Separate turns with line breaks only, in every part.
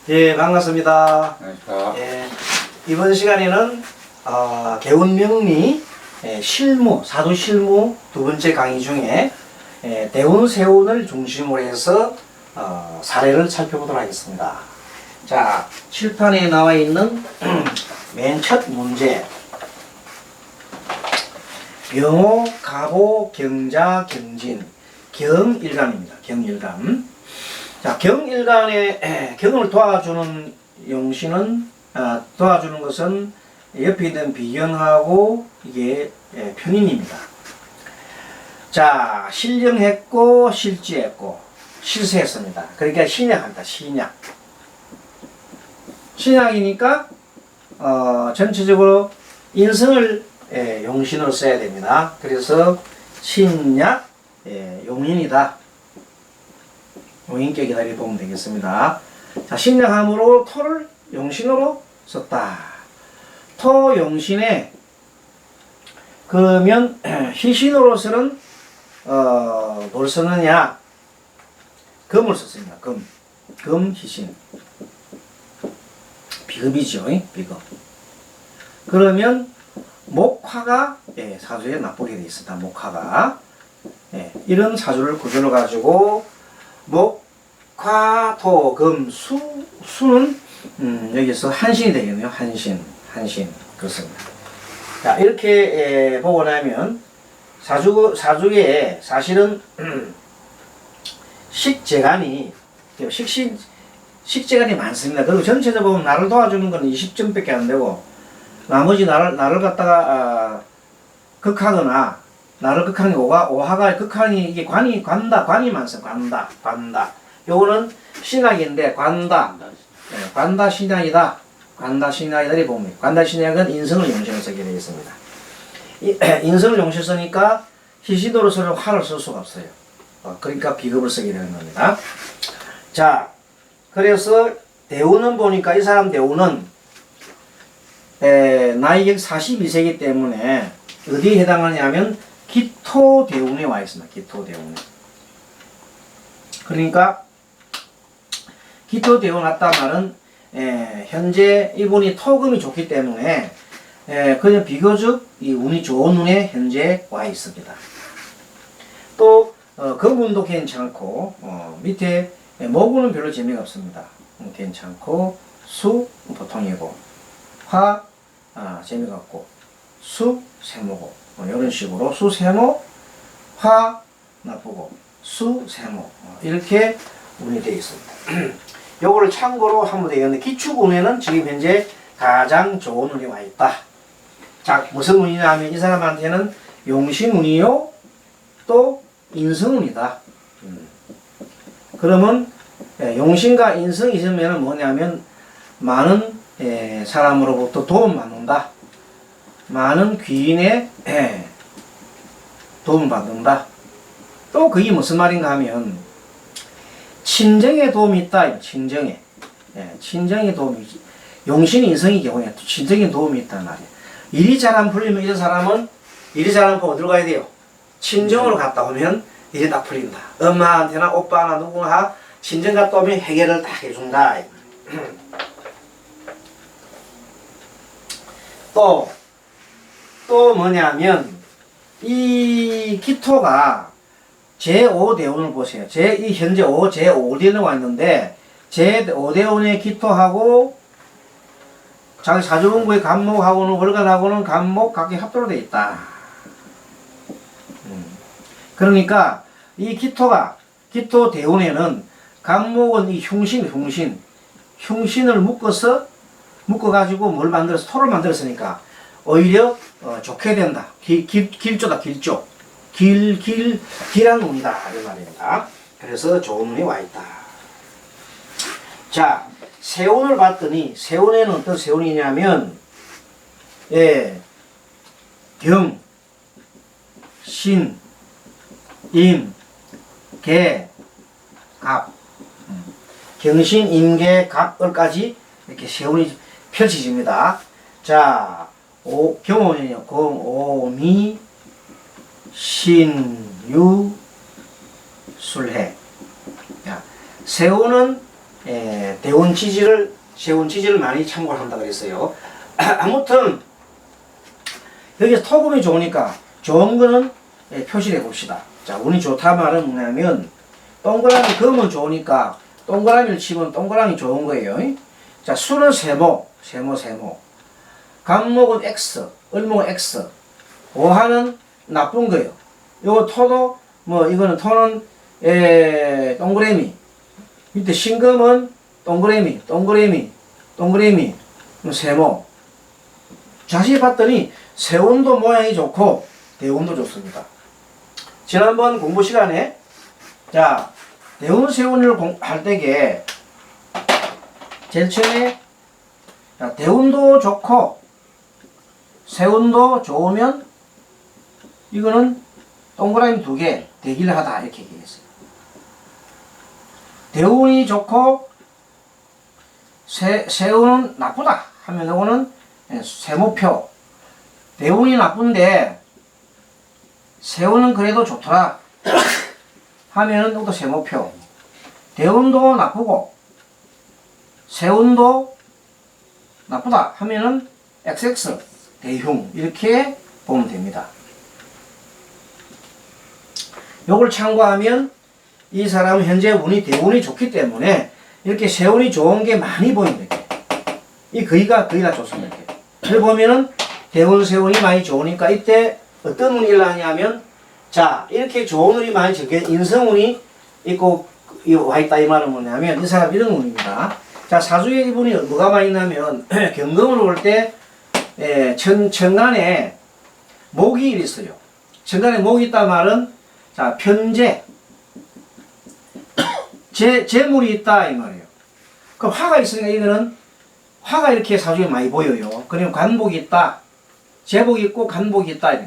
예, 반갑습니다.
안녕하십니까.
예, 이번 시간에는 개운명리 실무, 사두 실무 두 번째 강의 중에 대운, 세운을 중심으로 해서 사례를 살펴보도록 하겠습니다. 자, 칠판에 나와 있는 맨 첫 문제. 병호, 가보, 경자, 경진, 경일간입니다. 경일간. 자, 경일간의 경을 도와주는 용신은 도와주는 것은 옆에 있는 비경하고 이게 편인입니다. 자, 실령했고 실지했고 실세했습니다. 그러니까 신약한다. 신약. 신약이니까 전체적으로 인성을 용신으로 써야 됩니다. 그래서 신약 용인이다. 용인격이다 이렇게 보면 되겠습니다. 자, 신약함으로 토를 용신으로 썼다. 토 용신에 그러면 희신으로서는 뭘 쓰느냐? 금을 썼습니다. 금 희신. 비급이죠. 비급. 그러면 목화가 사주에 납보게 되어 있습니다. 목화가 이런 사주를 구조를 가지고 목, 화, 토, 금, 수는 여기서 한신이 되겠네요. 한신 그렇습니다. 자, 이렇게 보고 나면 사주에 사실은 식재간이 많습니다. 그리고 전체적으로 보면 나를 도와주는 건 20점밖에 안 되고 나머지 나를 갖다가 극하거나 나를 극하는 오화가 극하니 이게 관이 많습니다. 관다. 요거는 신약인데 관다 신약이다. 관다 신약이다 이 봅니다. 관다 신약은 인성을 용신으로 쓰게 되어 있습니다. 인성을 용신 쓰니까 희신으로서는 화를 쓸 수가 없어요. 그러니까 비급을 쓰게 되는 겁니다. 자, 그래서 대우는 보니까 이 사람 대우는 나이가 42세이기 때문에 어디에 해당하냐면 기토대운에 와 있습니다. 기토대운에. 그러니까 기토대운 왔다 말은 현재 이분이 토금이 좋기 때문에 그냥 비교적 이 운이 좋은 운에 현재 와 있습니다. 또 금운도 괜찮고 밑에 목운은 별로 재미가 없습니다. 괜찮고 수 보통이고 화 재미가 없고 수 세모고 이런 식으로 수 세모 화 나쁘고 수 세모 이렇게 운이 되어 있습니다. 요거를 참고로 하면 되겠는데 기축운에는 지금 현재 가장 좋은 운이 와 있다. 자, 무슨 운이냐 하면 이 사람한테는 용신운이요 또 인성운이다. 그러면 용신과 인성이 있으면 뭐냐면 많은 사람으로부터 도움 받는다. 많은 귀인의 도움 받는다. 또 그게 무슨 말인가 하면 친정에 도움이 있다. 친정에 도움이 용신 인성의 경우에 친정에 도움이 있단 말이야. 일이 잘 안 풀리면 이런 사람은 일이 잘 안 풀고 어디로 가야 돼요? 친정으로 갔다 오면 일이 다 풀린다. 엄마한테나 오빠나 누구나 친정 갔다 오면 해결을 다 해준다. 또 뭐냐면 이 기토가 제5대운을 보세요. 이 현재 제5대운에 와 있는데 제5대운의 기토하고 자기 사주분구의 간목하고는 월간하고는 간목 각기 합도로 되어 있다. 그러니까 이 기토 대운에는 간목은 이 흉신을 묶어가지고 뭘 만들어서 토를 만들었으니까 오히려 좋게 된다. 길조다. 길한 운이다 이 말입니다. 그래서 좋은 운이 와 있다. 자, 세운을 봤더니 세운에는 어떤 세운이냐면 경, 신, 임, 개, 갑. 경신, 임계, 갑을까지 이렇게 세운이 펼쳐집니다. 자, 경호는요. 오미, 신, 유, 술해. 세운은 대운 지지를 세운 지지를 많이 참고를 한다 그랬어요. 아무튼 여기서 토금이 좋으니까 좋은 거는 표시를 해봅시다. 자, 운이 좋다 말은 뭐냐면 동그라미 금은 좋으니까 동그라미를 치면 동그라미 좋은 거예요. 자, 수는 세모. 간목은 X, 을목은 X. 오화는 나쁜 거예요. 요거 토도 뭐 이거는 토는 동그라미. 밑에 신금은 동그라미. 세모. 자세히 봤더니 세운도 모양이 좋고 대운도 좋습니다. 지난번 공부 시간에 자, 대운 세운을 할 때에 제일 처음에 자, 대운도 좋고 세운도 좋으면 이거는 동그라미 2개 대기를 하다 이렇게 얘기했어요. 대운이 좋고 세운은 나쁘다 하면 이거는 세모표. 대운이 나쁜데 세운은 그래도 좋더라 하면은 이것도 세모표. 대운도 나쁘고 세운도 나쁘다 하면은 XX 대흉 이렇게 보면 됩니다. 요걸 참고하면 이 사람은 현재 운이 대운이 좋기 때문에 이렇게 세운이 좋은 게 많이 보입니다. 이 거의가 좋습니다. 이렇게 보면은 대운 세운이 많이 좋으니까 이때 어떤 운이 일어나냐면 자, 이렇게 좋은 운이 많이 적게 인성운이 있고 와 있다 이 말은 뭐냐면 이 사람 이런 운입니다. 자, 사주에 이분이 뭐가 많이 있냐면 경금으로 올 때 천간에 목이 있어요. 천간에 목이 있다 말은 자, 편재 재물이 있다 이 말이에요. 그럼 화가 있으니까 이거는 화가 이렇게 사주에 많이 보여요. 그러면 간복이 있다. 재복이 있고 간복이 있다.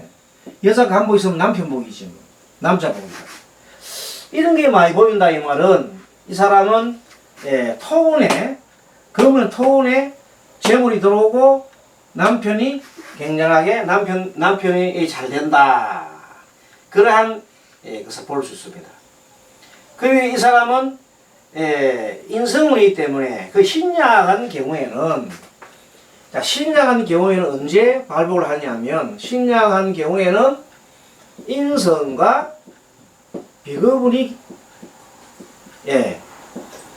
여자 간복 있으면 남편 복이지 뭐. 남자 복이다. 이런 게 많이 보인다 이 말은 이 사람은 토운에 그러면 토운에 재물이 들어오고 남편이 굉장하게 남편이 잘 된다. 그러한 것을 볼 수 있습니다. 그리고 이 사람은 인성운이기 때문에 그 신약한 경우에는 자, 신약한 경우에는 언제 발복을 하냐면 신약한 경우에는 인성과 비급운이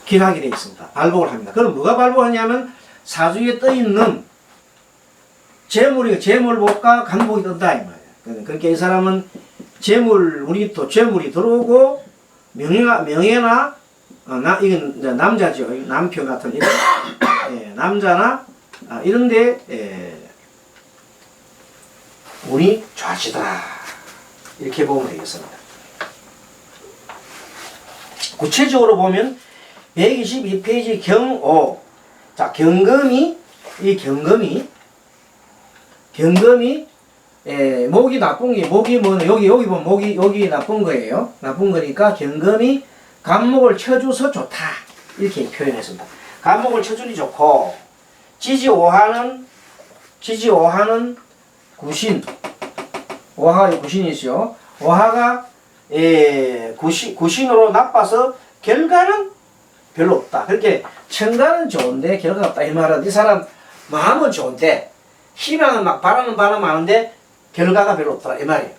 기하게 되어 있습니다. 발복을 합니다. 그럼 뭐가 발복하냐면 사주에 떠 있는 재물복과 간복이 뜬다 이 말이에요. 그러니까 이 사람은 재물이 들어오고 명예나 이건 이제 남자죠. 남편 같은 이런 남자나 이런데 운이 좋아지더라 이렇게 보면 되겠습니다. 구체적으로 보면 122페이지 경오. 자, 경금이 목이 나쁜 게 목이 뭐 여기 보면 목이 나쁜 거예요. 나쁜 거니까 경금이 간목을 쳐줘서 좋다 이렇게 표현했습니다. 간목을 쳐주니 좋고 지지오하는 구신. 오하가 구신이죠. 오하가 구신으로 나빠서 결과는 별로 없다. 그렇게 천간은 좋은데 결과가 없다. 이 말은 이 사람 마음은 좋은데 희망은 막 바라는 바람 많은데 결과가 별로 없더라. 이 말이에요.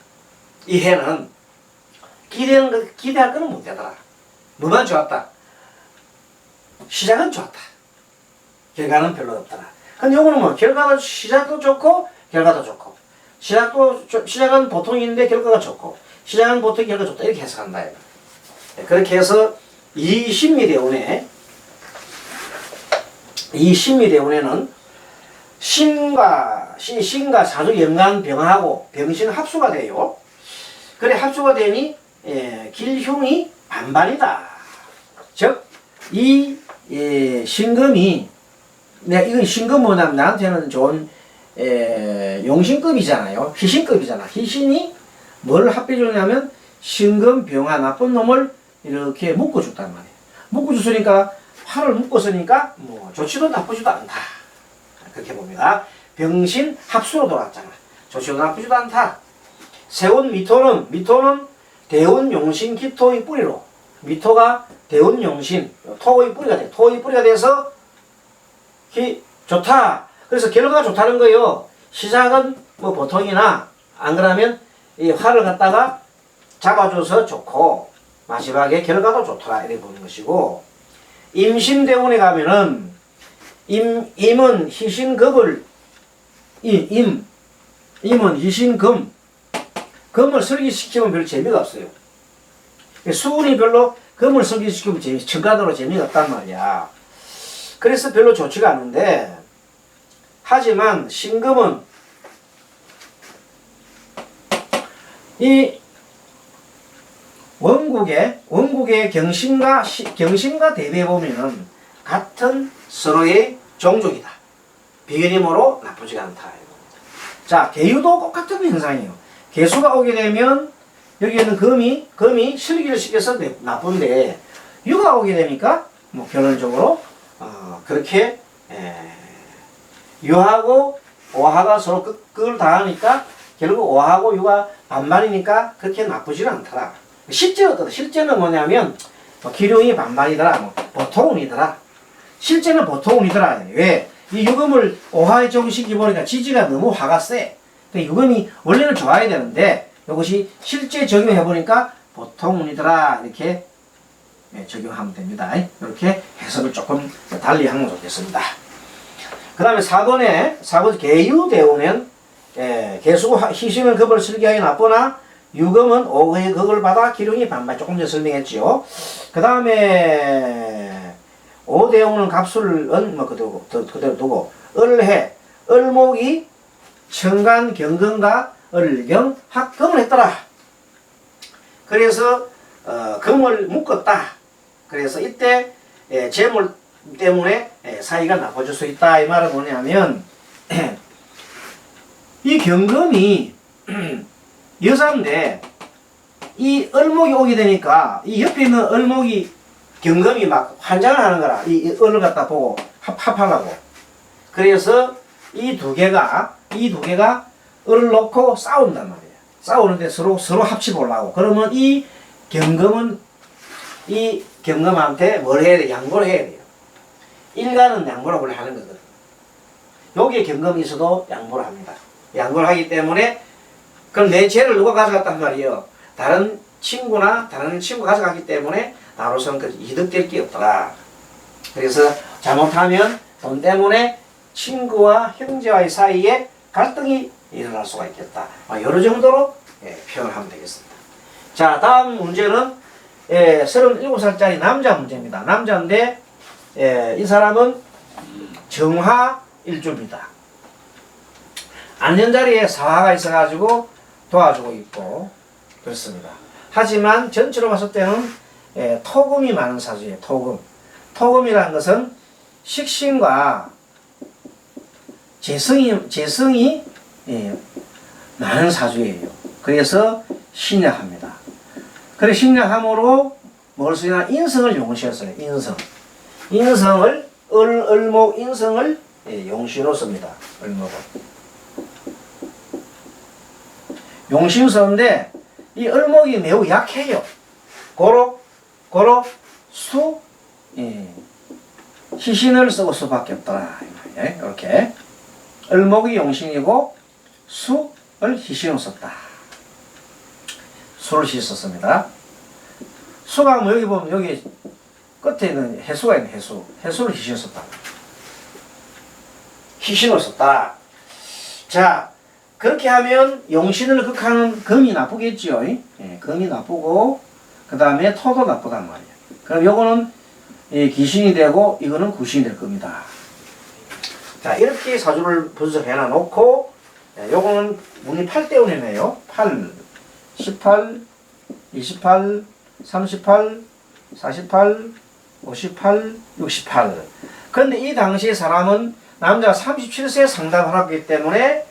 이 해는 기대할 거는 못 되더라. 뭐만 좋았다. 시작은 좋았다. 결과는 별로 없더라. 근데 요거는 뭐 결과가 시작도 좋고 결과도 좋고 시작은 보통인데 결과가 좋고 시작은 보통 결과가 좋다 이렇게 해석한다. 그렇게 해서 이 신미대운에는 신과 사주 연간 병하고 병신 합수가 돼요. 그래 합수가 되니 길흉이 반반이다. 즉 이 신금이 이건 신금 뭐냐면 나한테는 좋은 용신급이잖아요. 희신급이잖아. 희신이 뭘 합해주냐면 신금 병화 나쁜 놈을 이렇게 묶어줬단 말이에요. 묶어줬으니까 화를 묶었으니까 뭐 좋지도 나쁘지도 않다. 그렇게 봅니다. 병신 합수로 돌아왔잖아. 좋지도 나쁘지도 않다. 세운 미토는 대운 용신 기토의 뿌리로 미토가 대운 용신, 토의 뿌리가 돼. 토의 뿌리가 돼서 좋다. 그래서 결과가 좋다는 거예요. 시작은 뭐 보통이나 안 그러면 이 화를 갖다가 잡아줘서 좋고 마지막에 결과도 좋더라 이렇게 보는 것이고, 임신대운에 가면은 임은 희신금을 임은 희신금, 금을 설기시키면 별로 재미가 없어요. 수운이 별로 금을 설기시키면 첨가도로 재미가 없단 말이야. 그래서 별로 좋지가 않은데, 하지만 신금은 이 원국의 경신과 대비해 보면은 같은 서로의 종족이다. 비견임으로 나쁘지가 않다. 자, 개유도 똑같은 현상이에요. 개수가 오게 되면 여기에는 금이 실기를 시켜서 나쁜데, 유가 오게 되니까 뭐 결론적으로 그렇게 유하고 오하가 서로 그걸 당하니까 결국 오하고 유가 반반이니까 그렇게 나쁘지는 않더라. 실제는 어떠다? 실제는 뭐냐면 기룡이 반반이더라, 뭐 보통운이더라. 실제는 보통운이더라. 왜? 이 유금을 오하에 적용시켜 보니까 지지가 너무 화가 세. 그러니까 유금이 원래는 좋아야 되는데 이것이 실제 적용해 보니까 보통운이더라, 이렇게 적용하면 됩니다. 이렇게 해석을 조금 달리 하면 좋겠습니다. 그 다음에 4번 개유대운은 개수가 희신을 급을 슬기하여 나쁘나 유금은 오의 극을 받아 기룡이 반반, 조금 전에 설명했지요. 그 다음에 5대운은 갑술은 뭐 그대로 두고, 을목이 청간 경금과 을경 합금을 했더라. 그래서 금을 묶었다. 그래서 이때 재물 때문에 사이가 나빠질 수 있다. 이 말은 뭐냐면 이 경금이 여자인데 이 을목이 오게 되니까 이 옆에 있는 을목이 경금이 막 환장을 하는 거라. 이 을을 갖다 보고 합하려고. 그래서 이 두 개가 을을 놓고 싸운단 말이에요. 싸우는데 서로 합치보려고. 그러면 이 경금은 이 경금한테 뭘 해야 돼? 양보를 해야 돼요. 일간은 양보를 원래 하는 거거든. 여기에 경금이 있어도 양보를 합니다. 양보를 하기 때문에, 그럼 내 죄를 누가 가져갔단 말이에요? 다른 친구가 가져갔기 때문에 나로서는 그 이득될 게 없더라. 그래서 잘못하면 돈 때문에 친구와 형제와의 사이에 갈등이 일어날 수가 있겠다. 여러 정도로 표현을 하면 되겠습니다. 자, 다음 문제는 37살짜리 남자 문제입니다. 남자인데 이 사람은 정화일주입니다. 안전자리에 사화가 있어가지고 도와주고 있고 그렇습니다. 하지만 전체로 봤을 때는 토금이 많은 사주예요. 토금이라는 것은 식신과 재성이 많은 사주예요. 그래서 신약합니다. 그래 신약함으로 뭘 쓰냐? 인성을 용시했어요. 인성을 을목 인성을 용신으로 씁니다. 을목은 용신 쓰는데 이 을목이 매우 약해요. 고로 희신을 쓰고 수밖에 없더라. 이렇게 을목이 용신이고 수을 희신으로 썼다. 수를 씻었습니다. 수가 뭐 여기 보면 여기 끝에 있는 해수가 있는 해수를 희신으로 썼다. 희신으로 썼다. 자, 그렇게 하면 용신을 극하는 금이 나쁘겠죠. 금이 나쁘고 그 다음에 토도 나쁘단 말이에요. 그럼 요거는 기신이 되고 이거는 구신이 될 겁니다. 자, 이렇게 사주를 분석해 놔놓고 요거는 운이 8대운이네요. 8, 18, 28, 38, 48, 58, 68. 그런데 이 당시에 사람은 남자가 37세에 상담하기 때문에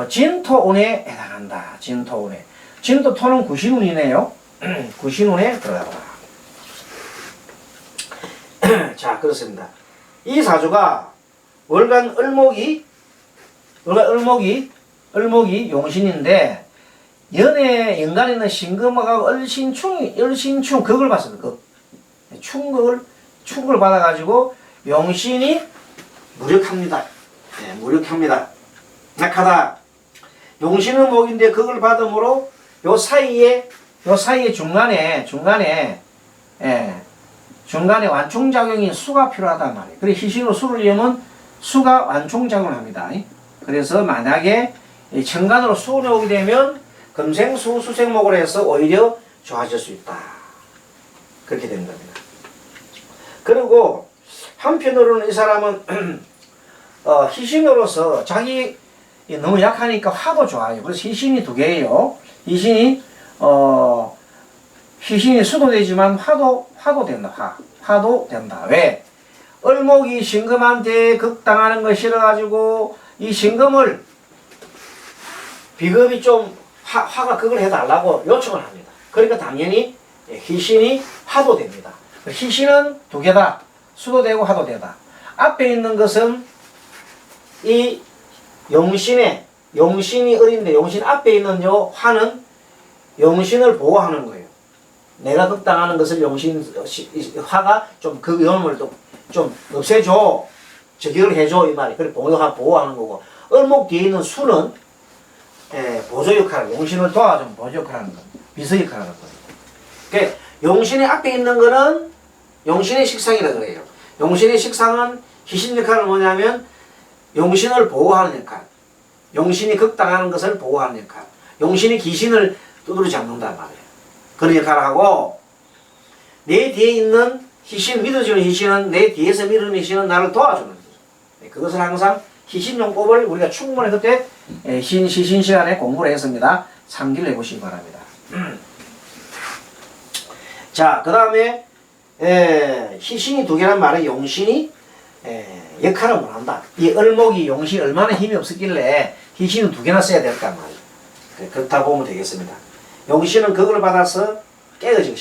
진토운에 해당한다. 진토운에. 진토토는 구신운이네요. 구신운에 들어가라. 자, 그렇습니다. 이 사주가 월간 을목이 용신인데 연간에 있는 신금하고 을신충 그걸 봤습니다. 충격을 받아가지고 용신이 무력합니다. 무력합니다. 약하다. 용신은 목인데 그걸 받음으로 요 사이에 중간에 완충작용인 수가 필요하단 말이에요. 그래서 희신으로 수를 이으면 수가 완충작용을 합니다. 그래서 만약에 천간으로 수운이 오게 되면 금생수 수생목으로 해서 오히려 좋아질 수 있다. 그렇게 되는 겁니다. 그리고 한편으로는 이 사람은 희신으로서 자기 너무 약하니까 화도 좋아요. 그래서 희신이 두 개예요. 희신이 수도 되지만 화도 된다. 화도 된다. 왜? 을목이 신금한테 극당하는 거 싫어가지고 이 신금을 비급이 좀 화가 극을 해달라고 요청을 합니다. 그러니까 당연히 희신이 화도 됩니다. 희신은 두 개다. 수도 되고 화도 되다. 앞에 있는 것은 이 용신이 을인데 용신 앞에 있는 요 화는 용신을 보호하는 거예요. 내가 극당하는 것을 화가 좀 그 위험을 좀 없애줘. 저격을 해줘. 이 말이. 그래 보호하는 거고. 을목 뒤에 있는 수는 보조 역할을, 용신을 도와주는 보조 역할을 하는 겁니다. 비서 역할을 하는 겁니다. 그러니까 용신의 앞에 있는 거는 용신의 식상이라 그래요. 용신의 식상은 희신 역할은 뭐냐면 용신을 보호하는 역할. 용신이 극당하는 것을 보호하는 역할. 용신이 귀신을 두드려 잡는단 말이에요. 그런 역할을 하고 내 뒤에 있는 희신, 믿어주는 희신은 내 뒤에서 믿는 희신은 나를 도와주는 거죠. 그것을 항상 희신용법을 우리가 충분히 그때 시신 시간에 공부를 했습니다. 상기를 해보시기 바랍니다. 자, 그 다음에 희신이 두 개란 말은 용신이 역할을 못한다. 이 을목이 용신이 얼마나 힘이 없었길래 희신은 두 개나 써야 될까 말이에요. 그렇다 보면 되겠습니다. 용신은 그걸 받아서 깨어지고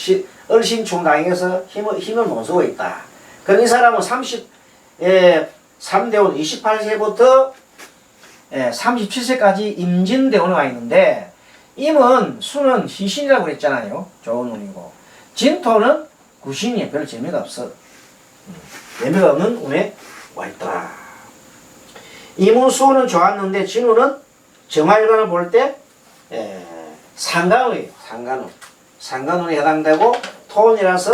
을신충당해서 힘을 못 쓰고 있다. 그럼 이 사람은 3대원 28세부터 37세까지 임진대원에 와 있는데 임은 수는 희신이라고 그랬잖아요. 좋은 운이고 진토는 구신이에요. 별 재미가 없어. 재미가 없는 운에 와 있더라. 임은 수는 좋았는데 진우는 정화일관을 볼 때 상간운이에요. 상간운에 해당되고 토운이라서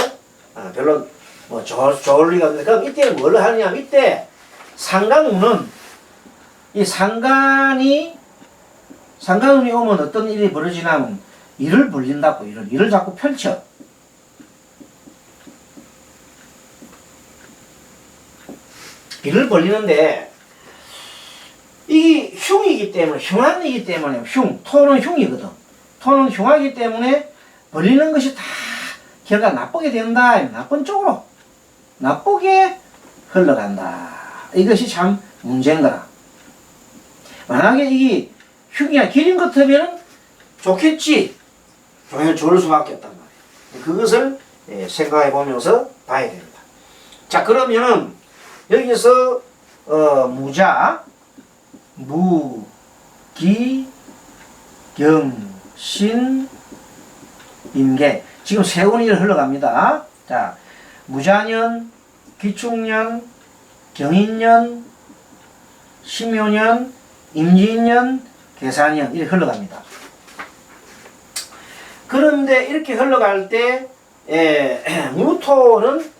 별로 뭐 좋을 리가 없는데 그럼 이때는 뭘 하느냐. 이때 상간운은 이 상간운이 오면 어떤 일이 벌어지냐면 일을 벌린다고. 일을 자꾸 펼쳐. 일을 벌리는데 이 흉이기 때문에 흉한이기 때문에 토는 흉이거든. 토는 흉하기 때문에 벌리는 것이 다 결과 나쁘게 된다. 나쁜 쪽으로 나쁘게 흘러간다. 이것이 참 문제인 거라. 만약에 이게 흉이야 기린 같으면 좋겠지. 좋을 수밖에 없단 말이에요. 그것을 생각해 보면서 봐야 됩니다. 자, 그러면은 여기서 무자, 무, 기, 경, 신, 임계. 지금 세 운이 흘러갑니다. 자, 무자년, 기축년, 경인년, 심효년, 임진년, 계사년 이렇게 흘러갑니다. 그런데 이렇게 흘러갈 때 무토는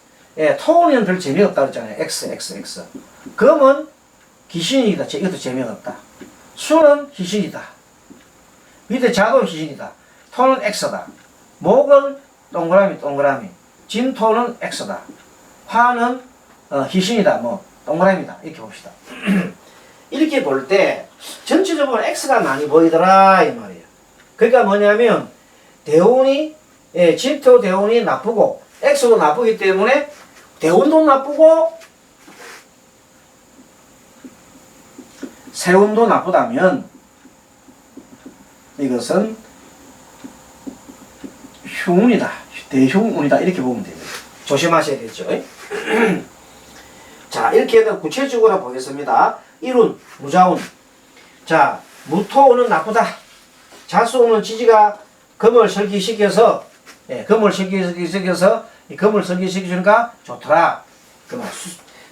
토는 별 재미가 없다 그랬잖아요. X. 금은 기신이다. 이것도 재미가 없다. 수는 희신이다. 밑에 자도 희신이다. 토는 X다. 목은 동그라미. 진토는 X다. 화는 희신이다. 뭐 동그라미다. 이렇게 봅시다. 이렇게 볼 때 전체적으로 X가 많이 보이더라 이 말이에요. 그러니까 뭐냐면 대운이 진토 대운이 나쁘고 X도 나쁘기 때문에 대운도 나쁘고 세운도 나쁘다면 이것은 흉운이다. 대흉운이다. 이렇게 보면 됩니다. 조심하셔야겠죠. 자, 이렇게 구체적으로 보겠습니다. 일운, 무자운. 자, 무토운은 나쁘다. 자수운은 지지가 금을 설기시켜서 이 금을 설계시켜주니까 좋더라. 그 말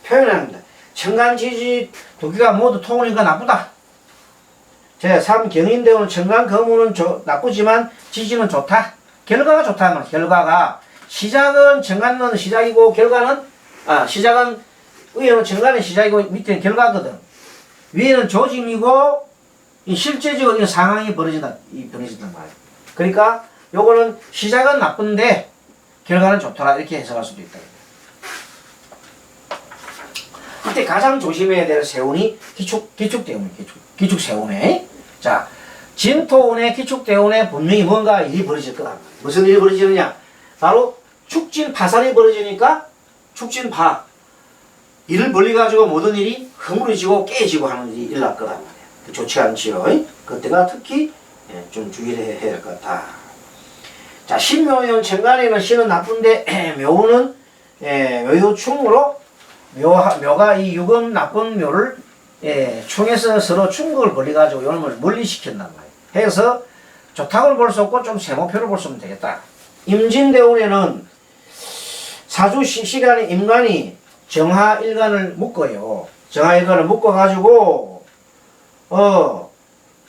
표현합니다. 천간지지 두 개가 모두 통하니까 나쁘다. 제3 경인대우는 천간 거무는 나쁘지만 지지는 좋다. 결과가 좋다 말. 결과가 시작은 천간은 시작이고 결과는 시작은 위에는 천간의 시작이고 밑에는 결과거든. 위에는 조짐이고 이 실제적으로 이 상황이 벌어진단 말이야. 그러니까 요거는 시작은 나쁜데 결과는 좋더라 이렇게 해석할 수도 있다. 이때 가장 조심해야 될 세운이 기축대운이에요. 기축세운에. 자, 진토운의 기축대운에 분명히 뭔가 일이 벌어질 거다. 무슨 일이 벌어지느냐? 바로 축진파산이 벌어지니까 축진파. 일을 벌려가지고 모든 일이 허물어지고 깨지고 하는 일이 일어날 거란 말이야. 좋지 않지요. 그때가 특히 좀 주의를 해야 할 것 같다. 자, 신묘는 천간에는 신은 나쁜데 묘는 묘유충으로 묘가 이 육은 나쁜 묘를 충에서 서로 충격을 벌려가지고 요놈을 멀리시킨단 말이에요. 해서 좋다고 볼 수 없고 좀 세모표로 볼 수 있으면 되겠다. 임진대운에는 사주 시간에 임간이 정화일간을 묶어요. 정화일간을 묶어가지고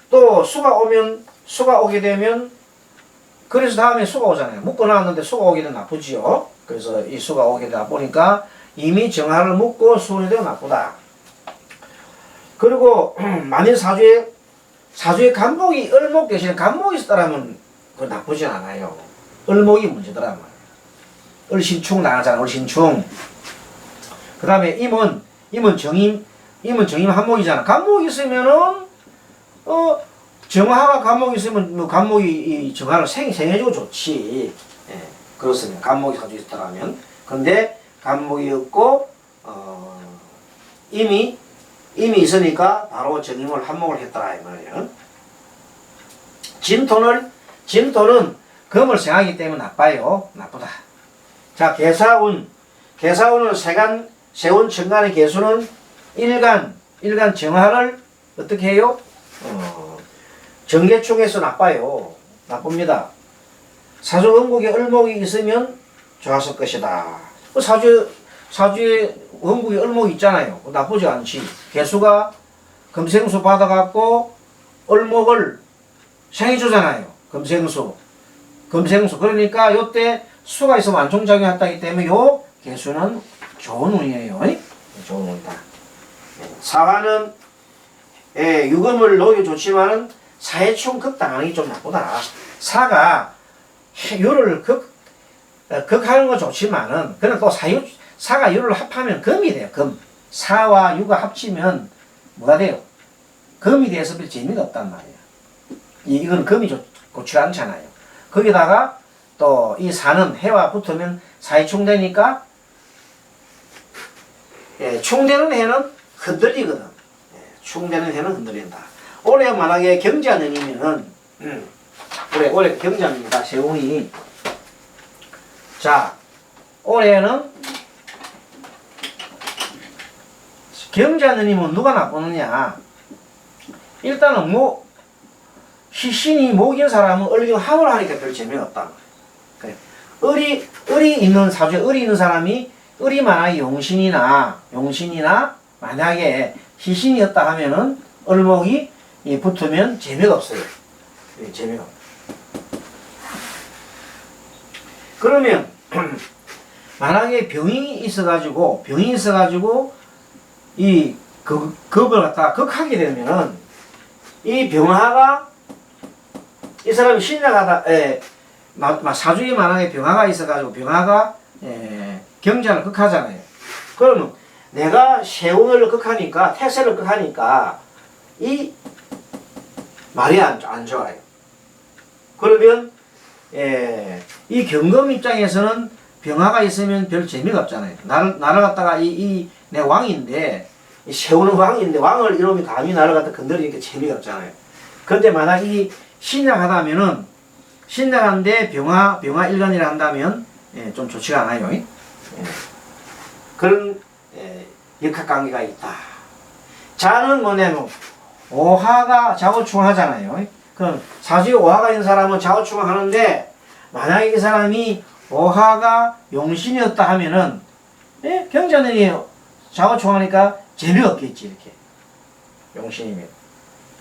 또 수가 오게 되면 그래서 다음에 수가 오잖아요. 묶어놨는데 수가 오게 되면 나쁘지요. 그래서 이 수가 오게 되다 보니까 이미 정화를 묶고 수운이 되면 나쁘다. 그리고 만일 사주에 간목이 을목 대신에 간목이 있었다면 그건 나쁘진 않아요. 을목이 문제더란 말이에요. 을신충 나가잖아. 을신충. 그 다음에 임은 정임 한목이잖아. 간목이 있으면은 정화가 간목이 있으면 뭐 간목이 이 정화를 생해주고 좋지. 예, 그렇습니다. 간목이 사주 있었다면. 근데 간목이 없고 임이 있으니까 바로 정임을 한목을 했더라 이 말이에요. 진토는 금을 생하기 때문에 나빠요. 나쁘다. 자, 개사운은 세운 천간의 개수는 일간 정화를 어떻게 해요? 정계충에서 나빠요. 나쁩니다. 사주 원국에 을목이 있으면 좋았을 것이다. 사주에 원국에 을목이 있잖아요. 나쁘지 않지. 개수가 금생수 받아갖고 을목을 생해주잖아요. 금생수. 그러니까 요때 수가 있으면 완충작용이 했다기 때문에 요 개수는 좋은 운이에요. 좋은 운이다. 사화는 유금을 놓기 좋지만은 사해충 극당하는 게 좀 나쁘다. 사가 유를 극하는 건 좋지만은 그는 또 사가 유를 합하면 금이 돼요. 금. 사와 유가 합치면 뭐가 돼요? 금이 돼서 별 재미가 없단 말이에요. 이건 금이 좋지 않잖아요. 거기다가 또 이 사는 해와 붙으면 사해충 되니까 충되는 해는 흔들리거든. 충되는 해는 흔들린다. 올해 만약에 경자년이면은 올해 경자입니다. 세운이. 자, 올해는 경자년이면 누가 나쁘느냐? 일단은 신이 목인 사람은 을경 합을 하니까 별 재미가 없다. 그래. 을이 있는 사주에 을이 있는 사람이 을이 만약에 용신이나 만약에 희신이었다 하면은 을목이 붙으면 재미가 없어요. 재미가. 그러면 만약에 병이 있어가지고 이 급을 갖다가 극하게 되면은 이 병화가 이 사람이 신약하다 사주에 만약에 병화가 있어가지고 병화가 경자를 극하잖아요. 그러면 내가 세운을 극하니까 태세를 극하니까 이 말이 안 좋아요. 그러면 이 경금 입장에서는 병화가 있으면 별 재미가 없잖아요. 나를 갖다가 내 왕인데 세우는 왕인데 왕을 이놈이 감히 나를 갖다 건드리니까 재미가 없잖아요. 그런데 만약 이 신약하다면은 신약한데 병화 일간이라 한다면 좀 좋지가 않아요. 그런 역학관계가 있다. 자는 뭐냐면 오화가 좌우충하잖아요. 그럼 사주에 오화가 있는 사람은 좌우충하는데 만약에 이 사람이 오하가 용신이었다 하면은 경자년이 좌우총하니까 재미없겠지 이렇게 용신이면.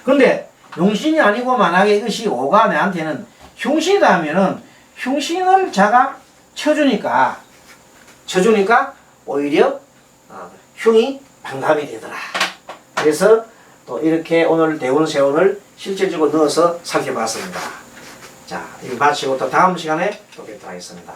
근데 용신이 아니고 만약에 이것이 오가 내한테는 흉신이다 하면은 흉신을 자가 쳐주니까 오히려 흉이 반감이 되더라. 그래서 또 이렇게 오늘 대운세운을 실질적으로 넣어서 살펴봤습니다. 자, 이거 마치고 또 다음 시간에 또 뵙도록 하겠습니다.